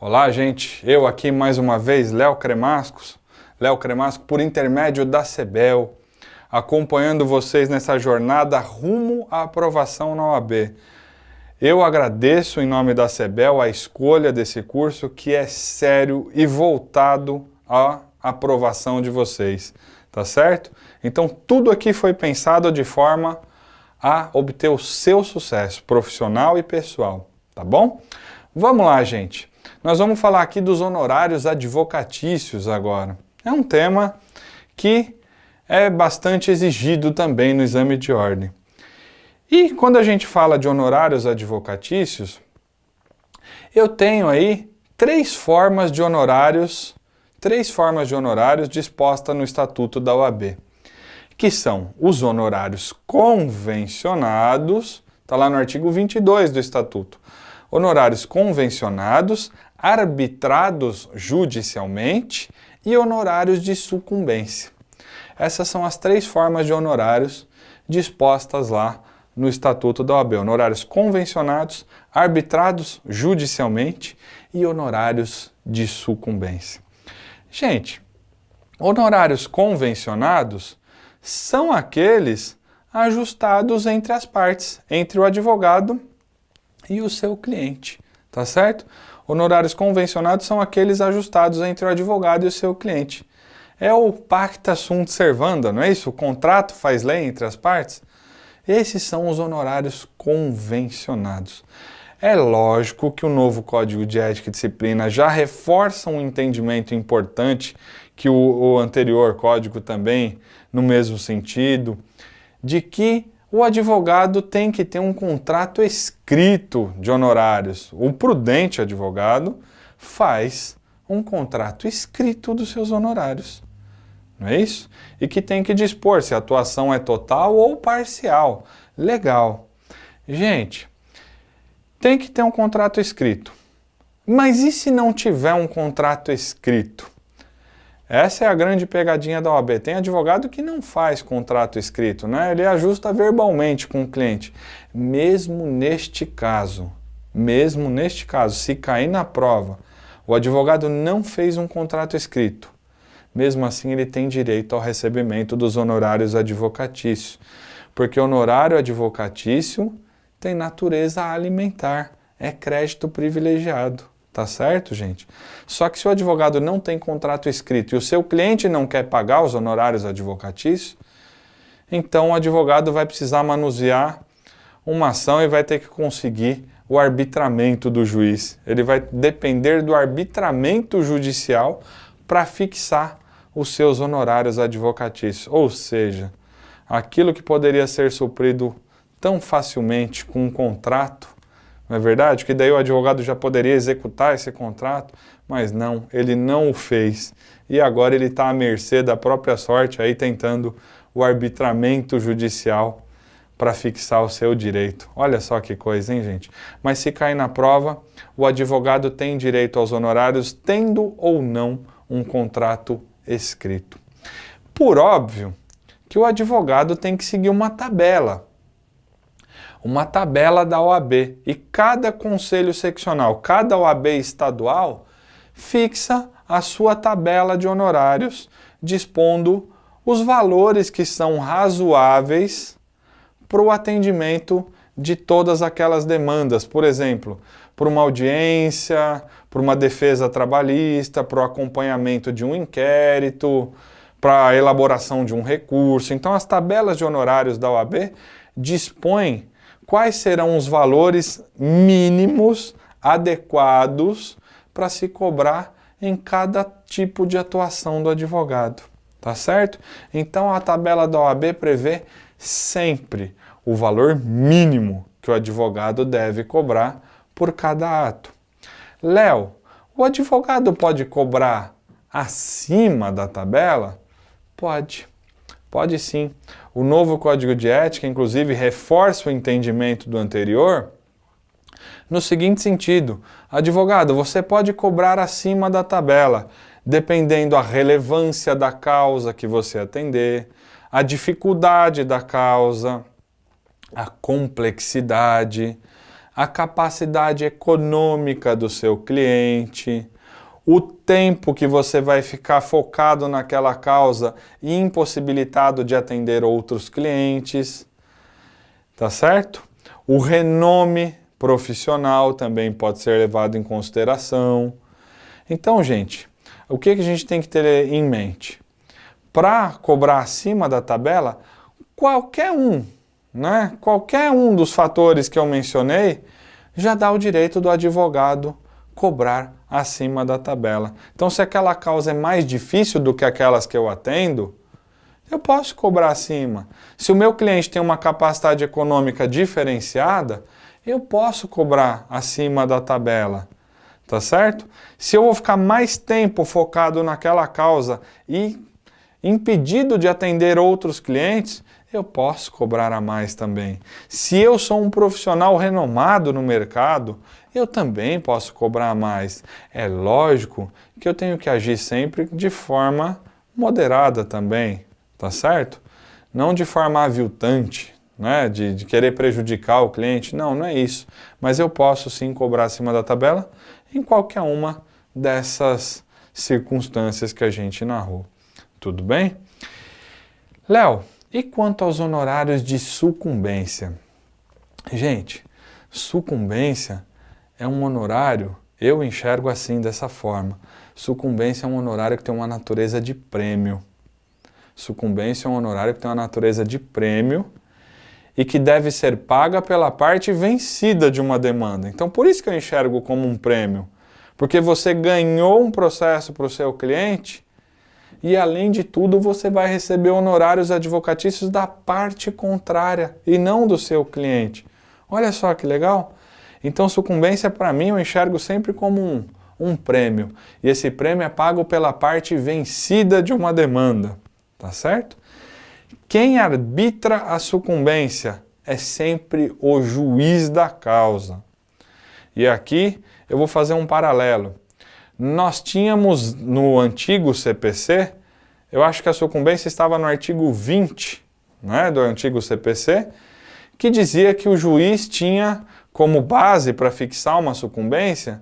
Olá, gente. Eu aqui mais uma vez, Léo Cremasco por intermédio da CBEL, acompanhando vocês nessa jornada rumo à aprovação na OAB. Eu agradeço em nome da CBEL a escolha desse curso que é sério e voltado à aprovação de vocês, tá certo? Então tudo aqui foi pensado de forma a obter o seu sucesso profissional e pessoal, tá bom? Vamos lá, gente. Nós vamos falar aqui dos honorários advocatícios agora. É um tema que é bastante exigido também no exame de ordem. E quando a gente fala de honorários advocatícios, eu tenho aí três formas de honorários dispostas no Estatuto da OAB, que são os honorários convencionados, está lá no artigo 22 do Estatuto, honorários convencionados, arbitrados judicialmente e honorários de sucumbência. Essas são as três formas de honorários dispostas lá no Estatuto da OAB. Honorários convencionados, arbitrados judicialmente e honorários de sucumbência. Gente, honorários convencionados são aqueles ajustados entre as partes, entre o advogado e o seu cliente, tá certo? Honorários convencionados são aqueles ajustados entre o advogado e o seu cliente. É o pacta sunt servanda, não é isso? O contrato faz lei entre as partes. Esses são os honorários convencionados. É lógico que o novo Código de Ética e Disciplina já reforça um entendimento importante, que o anterior código também, no mesmo sentido, de que o advogado tem que ter um contrato escrito de honorários. O prudente advogado faz um contrato escrito dos seus honorários. Não é isso? E que tem que dispor se a atuação é total ou parcial. Legal. Gente, tem que ter um contrato escrito. Mas e se não tiver um contrato escrito? Essa é a grande pegadinha da OAB. Tem advogado que não faz contrato escrito, né? Ele ajusta verbalmente com o cliente. Mesmo neste caso, se cair na prova, o advogado não fez um contrato escrito. Mesmo assim, ele tem direito ao recebimento dos honorários advocatícios. Porque honorário advocatício tem natureza alimentar, é crédito privilegiado. Tá certo, gente? Só que se o advogado não tem contrato escrito e o seu cliente não quer pagar os honorários advocatícios, então o advogado vai precisar manusear uma ação e vai ter que conseguir o arbitramento do juiz. Ele vai depender do arbitramento judicial para fixar os seus honorários advocatícios. Ou seja, aquilo que poderia ser suprido tão facilmente com um contrato, não é verdade? Que daí o advogado já poderia executar esse contrato, mas não, ele não o fez. E agora ele está à mercê da própria sorte, aí tentando o arbitramento judicial para fixar o seu direito. Olha só que coisa, hein, gente? Mas se cair na prova, o advogado tem direito aos honorários, tendo ou não um contrato escrito. Por óbvio que o advogado tem que seguir uma tabela da OAB, e cada conselho seccional, cada OAB estadual, fixa a sua tabela de honorários, dispondo os valores que são razoáveis para o atendimento de todas aquelas demandas, por exemplo, por uma audiência, por uma defesa trabalhista, para o acompanhamento de um inquérito, para a elaboração de um recurso. Então, as tabelas de honorários da OAB dispõem quais serão os valores mínimos adequados para se cobrar em cada tipo de atuação do advogado, tá certo? Então a tabela da OAB prevê sempre o valor mínimo que o advogado deve cobrar por cada ato. Léo, o advogado pode cobrar acima da tabela? Pode sim. O novo Código de Ética, inclusive, reforça o entendimento do anterior no seguinte sentido: advogado, você pode cobrar acima da tabela, dependendo a relevância da causa que você atender, a dificuldade da causa, a complexidade, a capacidade econômica do seu cliente, o tempo que você vai ficar focado naquela causa e impossibilitado de atender outros clientes, tá certo? O renome profissional também pode ser levado em consideração. Então, gente, o que a gente tem que ter em mente? Para cobrar acima da tabela, qualquer um dos fatores que eu mencionei já dá o direito do advogado cobrar acima da tabela. Então, se aquela causa é mais difícil do que aquelas que eu atendo, eu posso cobrar acima. Se o meu cliente tem uma capacidade econômica diferenciada, eu posso cobrar acima da tabela, tá certo? Se eu vou ficar mais tempo focado naquela causa e impedido de atender outros clientes, eu posso cobrar a mais também. Se eu sou um profissional renomado no mercado, eu também posso cobrar a mais. É lógico que eu tenho que agir sempre de forma moderada também, tá certo? Não de forma aviltante, né? De querer prejudicar o cliente. Não, não é isso. Mas eu posso sim cobrar acima da tabela em qualquer uma dessas circunstâncias que a gente narrou. Tudo bem? Léo, e quanto aos honorários de sucumbência? Gente, sucumbência é um honorário, eu enxergo assim, dessa forma. Sucumbência é um honorário que tem uma natureza de prêmio. Sucumbência é um honorário que tem uma natureza de prêmio e que deve ser paga pela parte vencida de uma demanda. Então, por isso que eu enxergo como um prêmio. Porque você ganhou um processo para o seu cliente e, além de tudo, você vai receber honorários advocatícios da parte contrária e não do seu cliente. Olha só que legal! Então, sucumbência, para mim, eu enxergo sempre como um prêmio. E esse prêmio é pago pela parte vencida de uma demanda. Tá certo? Quem arbitra a sucumbência é sempre o juiz da causa. E aqui eu vou fazer um paralelo. Nós tínhamos no antigo CPC, eu acho que a sucumbência estava no artigo 20, né, do antigo CPC, que dizia que o juiz tinha como base para fixar uma sucumbência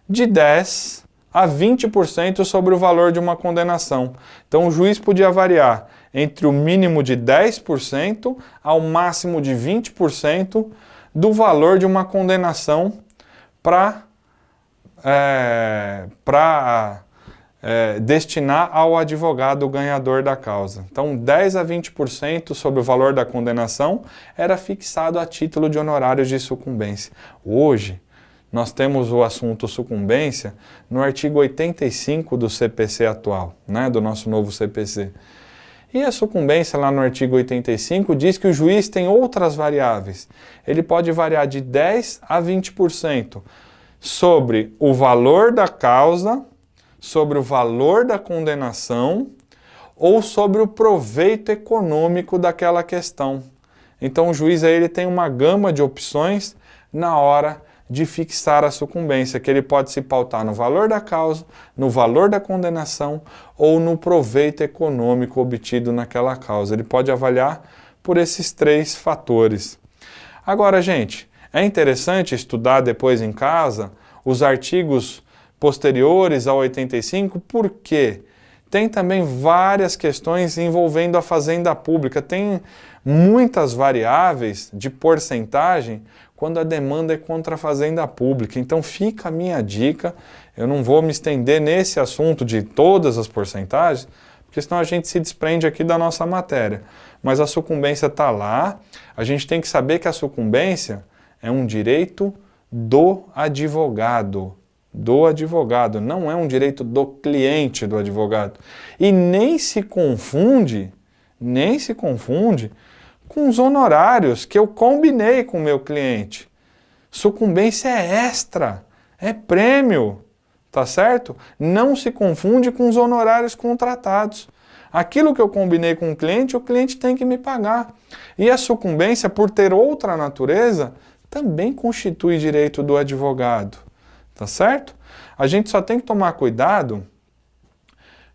de 10% a 20% sobre o valor de uma condenação. Então o juiz podia variar entre o mínimo de 10% ao máximo de 20% do valor de uma condenação para destinar ao advogado ganhador da causa. Então 10% a 20% sobre o valor da condenação era fixado a título de honorários de sucumbência. Hoje, nós temos o assunto sucumbência no artigo 85 do CPC atual, né, do nosso novo CPC. E a sucumbência lá no artigo 85 diz que o juiz tem outras variáveis. Ele pode variar de 10% a 20% sobre o valor da causa, sobre o valor da condenação ou sobre o proveito econômico daquela questão. Então o juiz aí ele tem uma gama de opções na hora de fixar a sucumbência, que ele pode se pautar no valor da causa, no valor da condenação ou no proveito econômico obtido naquela causa. Ele pode avaliar por esses 3 fatores. Agora, gente, é interessante estudar depois em casa os artigos posteriores ao 85, porque tem também várias questões envolvendo a fazenda pública. Tem muitas variáveis de porcentagem quando a demanda é contra a fazenda pública. Então fica a minha dica, eu não vou me estender nesse assunto de todas as porcentagens, porque senão a gente se desprende aqui da nossa matéria. Mas a sucumbência está lá, a gente tem que saber que a sucumbência é um direito do advogado, não é um direito do cliente do advogado. E nem se confunde com os honorários que eu combinei com o meu cliente. Sucumbência é extra, é prêmio, tá certo? Não se confunde com os honorários contratados. Aquilo que eu combinei com o cliente tem que me pagar. E a sucumbência, por ter outra natureza, também constitui direito do advogado, tá certo? A gente só tem que tomar cuidado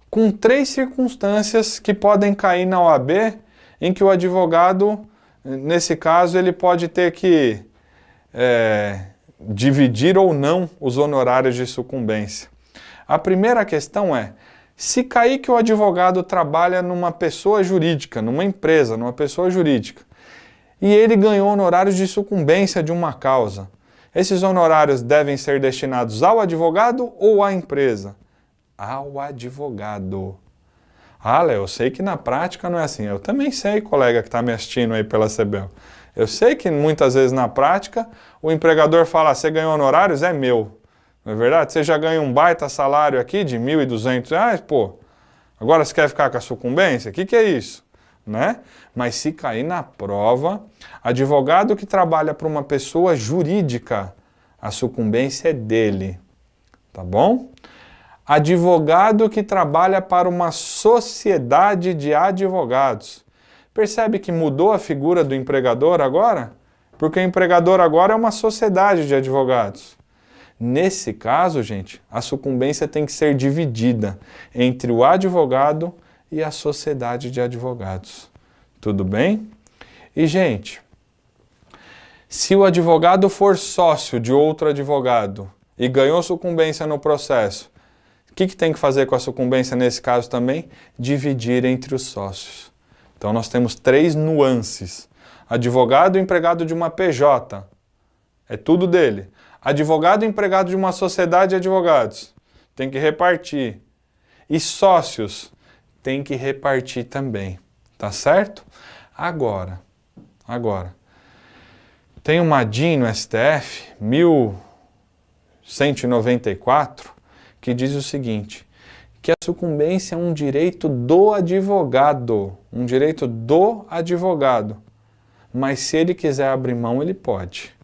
com 3 circunstâncias que podem cair na OAB, em que o advogado, nesse caso, ele pode ter que dividir ou não os honorários de sucumbência. A primeira questão é, se cair que o advogado trabalha numa pessoa jurídica, numa empresa, numa pessoa jurídica, e ele ganhou honorários de sucumbência de uma causa, esses honorários devem ser destinados ao advogado ou à empresa? Ao advogado. Ah, Léo, eu sei que na prática não é assim. Eu também sei, colega que está me assistindo aí pela CBEL. Eu sei que muitas vezes na prática o empregador fala, você ganhou honorários? É meu. Não é verdade? Você já ganha um baita salário aqui de R$ 1.200, pô. Agora você quer ficar com a sucumbência? O que é isso? Né? Mas se cair na prova, advogado que trabalha para uma pessoa jurídica, a sucumbência é dele. Tá bom? Advogado que trabalha para uma sociedade de advogados. Percebe que mudou a figura do empregador agora? Porque o empregador agora é uma sociedade de advogados. Nesse caso, gente, a sucumbência tem que ser dividida entre o advogado e a sociedade de advogados. Tudo bem? E, gente, se o advogado for sócio de outro advogado e ganhou sucumbência no processo, o que tem que fazer com a sucumbência nesse caso também? Dividir entre os sócios. Então nós temos 3 nuances. Advogado empregado de uma PJ, é tudo dele. Advogado empregado de uma sociedade de advogados, tem que repartir. E sócios, tem que repartir também. Tá certo? Agora, tem uma DIN no STF, 1194, que diz o seguinte, que a sucumbência é um direito do advogado, mas se ele quiser abrir mão, ele pode.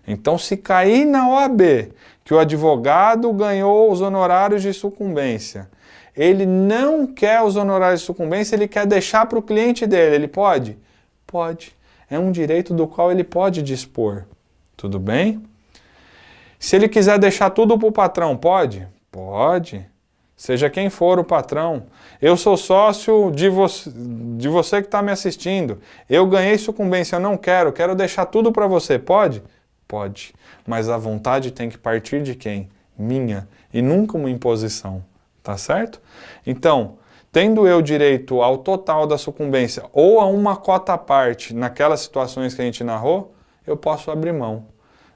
Então, se cair na OAB que o advogado ganhou os honorários de sucumbência, ele não quer os honorários de sucumbência, ele quer deixar para o cliente dele, ele pode? Pode. É um direito do qual ele pode dispor. Tudo bem? Se ele quiser deixar tudo para o patrão, pode? Pode. Seja quem for o patrão. Eu sou sócio de você que está me assistindo. Eu ganhei sucumbência, eu não quero deixar tudo para você. Pode? Pode. Mas a vontade tem que partir de quem? Minha. E nunca uma imposição. Tá certo? Então, tendo eu direito ao total da sucumbência ou a uma cota à parte naquelas situações que a gente narrou, eu posso abrir mão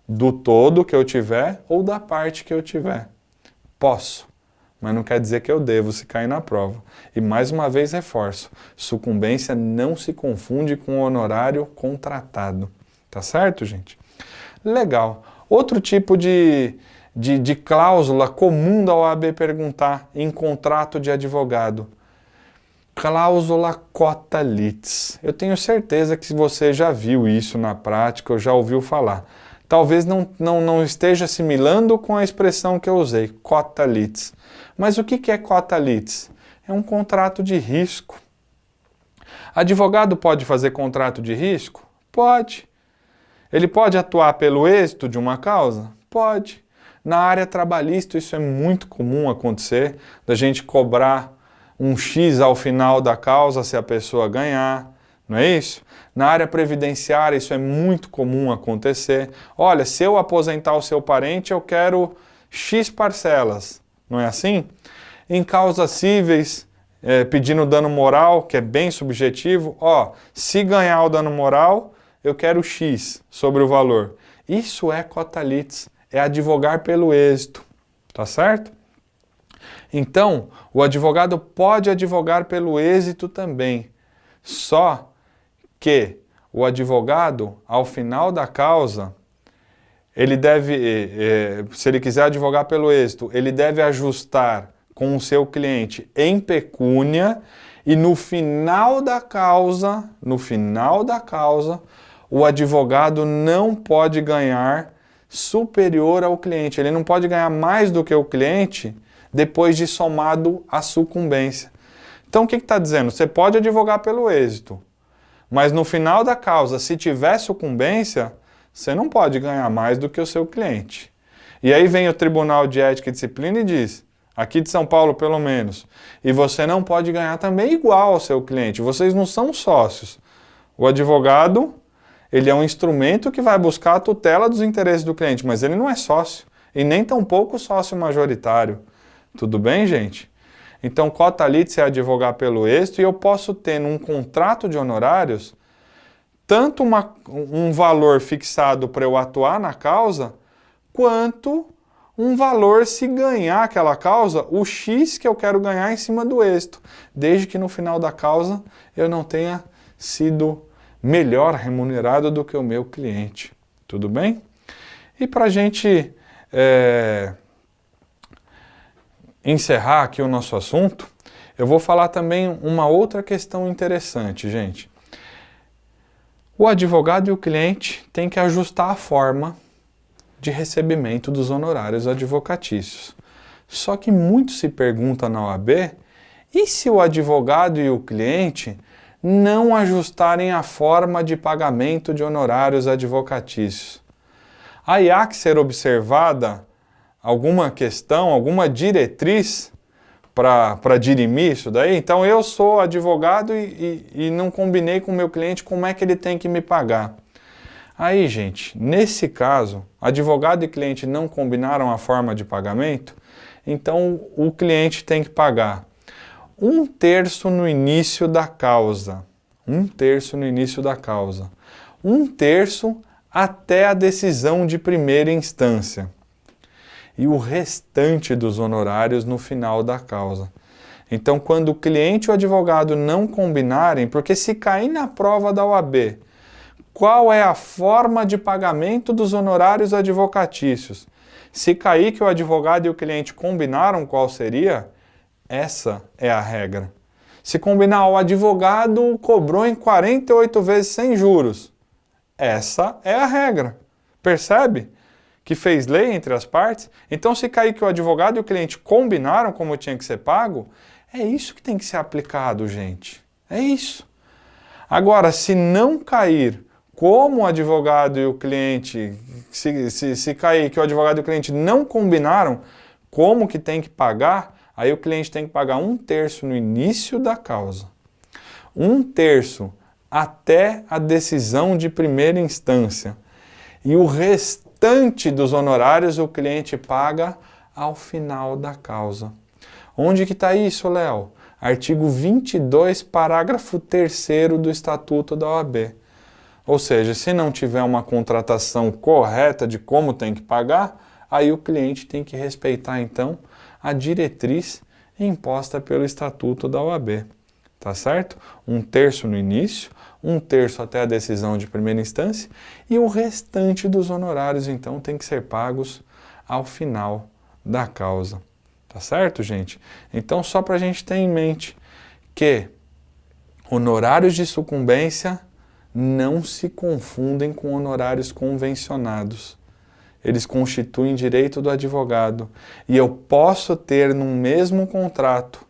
do todo que eu tiver ou da parte que eu tiver. Posso, mas não quer dizer que eu devo se cair na prova. E mais uma vez reforço, sucumbência não se confunde com honorário contratado. Tá certo, gente? Legal. Outro tipo de cláusula comum da OAB perguntar em contrato de advogado. Cláusula cota litis. Eu tenho certeza que você já viu isso na prática ou já ouviu falar. Talvez não esteja assimilando com a expressão que eu usei, cota litis. Mas o que é cota litis? É um contrato de risco. Advogado pode fazer contrato de risco? Pode. Ele pode atuar pelo êxito de uma causa? Pode. Na área trabalhista isso é muito comum acontecer, da gente cobrar um X ao final da causa se a pessoa ganhar, não é isso? Na área previdenciária isso é muito comum acontecer. Olha, se eu aposentar o seu parente, eu quero X parcelas, não é assim? Em causas cíveis, pedindo dano moral, que é bem subjetivo, se ganhar o dano moral, eu quero X sobre o valor. Isso é cota litis, é advogar pelo êxito, tá certo? Então, o advogado pode advogar pelo êxito também, só que o advogado, ao final da causa, ele deve, se ele quiser advogar pelo êxito, ele deve ajustar com o seu cliente em pecúnia e no final da causa, o advogado não pode ganhar superior ao cliente. Ele não pode ganhar mais do que o cliente depois de somado a sucumbência. Então o que está dizendo? Você pode advogar pelo êxito, mas no final da causa, se tiver sucumbência, você não pode ganhar mais do que o seu cliente. E aí vem o Tribunal de Ética e Disciplina e diz, aqui de São Paulo pelo menos, e você não pode ganhar também igual ao seu cliente, vocês não são sócios. O advogado, Ele é um instrumento que vai buscar a tutela dos interesses do cliente, mas ele não é sócio, e nem tampouco sócio majoritário. Tudo bem, gente? Então, cota lite é advogar pelo êxito, e eu posso ter num contrato de honorários tanto um valor fixado para eu atuar na causa, quanto um valor se ganhar aquela causa, o X que eu quero ganhar em cima do êxito, desde que no final da causa eu não tenha sido melhor remunerado do que o meu cliente. Tudo bem? E para a gente encerrar aqui o nosso assunto, eu vou falar também uma outra questão interessante, gente. O advogado e o cliente têm que ajustar a forma de recebimento dos honorários advocatícios. Só que muito se pergunta na OAB, e se o advogado e o cliente não ajustarem a forma de pagamento de honorários advocatícios? Aí há que ser observada alguma questão, alguma diretriz para dirimir isso daí? Então eu sou advogado e não combinei com o meu cliente como é que ele tem que me pagar. Aí, gente, nesse caso, advogado e cliente não combinaram a forma de pagamento, então o cliente tem que pagar 1/3 no início da causa, 1/3 no início da causa, 1/3 até a decisão de primeira instância e o restante dos honorários no final da causa. Então, quando o cliente e o advogado não combinarem, porque se cair na prova da OAB, qual é a forma de pagamento dos honorários advocatícios? Se cair que o advogado e o cliente combinaram qual seria, essa é a regra. Se combinar, o advogado cobrou em 48 vezes sem juros, essa é a regra. Percebe? Que fez lei entre as partes. Então, se cair que o advogado e o cliente combinaram como tinha que ser pago, é isso que tem que ser aplicado, gente. É isso. Agora, se não cair como o advogado e o cliente, se cair que o advogado e o cliente não combinaram como que tem que pagar, aí o cliente tem que pagar 1/3 no início da causa, 1/3 até a decisão de primeira instância, e o restante dos honorários o cliente paga ao final da causa. Onde que está isso, Léo? Artigo 22, parágrafo 3º do Estatuto da OAB. Ou seja, se não tiver uma contratação correta de como tem que pagar, aí o cliente tem que respeitar, então, a diretriz imposta pelo Estatuto da OAB. Tá certo? 1/3 no início, 1/3 até a decisão de primeira instância, e o restante dos honorários, então, tem que ser pagos ao final da causa. Tá certo, gente? Então, só para a gente ter em mente que honorários de sucumbência não se confundem com honorários convencionados. Eles constituem direito do advogado. E eu posso ter no mesmo contrato,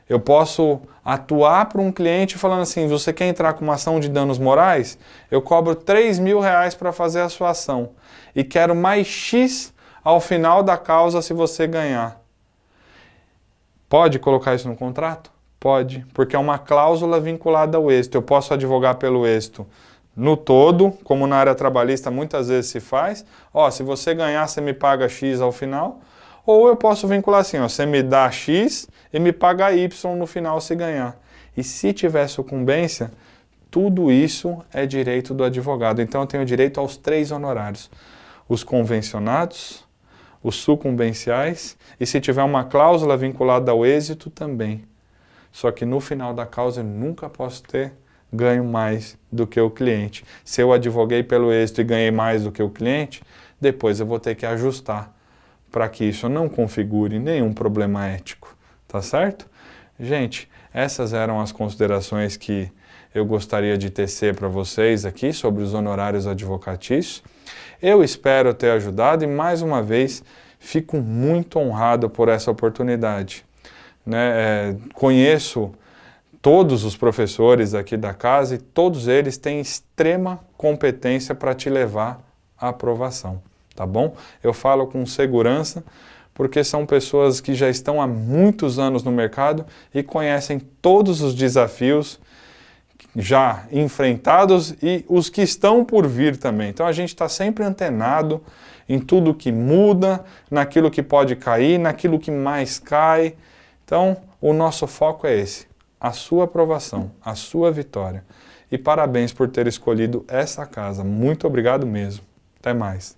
eu posso atuar para um cliente falando assim, você quer entrar com uma ação de danos morais? Eu cobro R$3.000 para fazer a sua ação. E quero mais X ao final da causa se você ganhar. Pode colocar isso no contrato? Pode, porque é uma cláusula vinculada ao êxito. Eu posso advogar pelo êxito no todo, como na área trabalhista muitas vezes se faz. Ó, se você ganhar, você me paga X ao final. Ou eu posso vincular assim, ó, você me dá X e me paga Y no final se ganhar. E se tiver sucumbência, tudo isso é direito do advogado. Então eu tenho direito aos 3 honorários. Os convencionados, os sucumbenciais e se tiver uma cláusula vinculada ao êxito também. Só que no final da causa eu nunca posso ter ganho mais do que o cliente. Se eu advoguei pelo êxito e ganhei mais do que o cliente, depois eu vou ter que ajustar para que isso não configure nenhum problema ético. Tá certo? Gente, essas eram as considerações que eu gostaria de tecer para vocês aqui sobre os honorários advocatícios. Eu espero ter ajudado e, mais uma vez, fico muito honrado por essa oportunidade. Conheço todos os professores aqui da casa e todos eles têm extrema competência para te levar à aprovação, tá bom? Eu falo com segurança porque são pessoas que já estão há muitos anos no mercado e conhecem todos os desafios já enfrentados e os que estão por vir também. Então a gente está sempre antenado em tudo que muda, naquilo que pode cair, naquilo que mais cai. Então o nosso foco é esse, a sua aprovação, a sua vitória. E parabéns por ter escolhido essa casa. Muito obrigado mesmo. Até mais.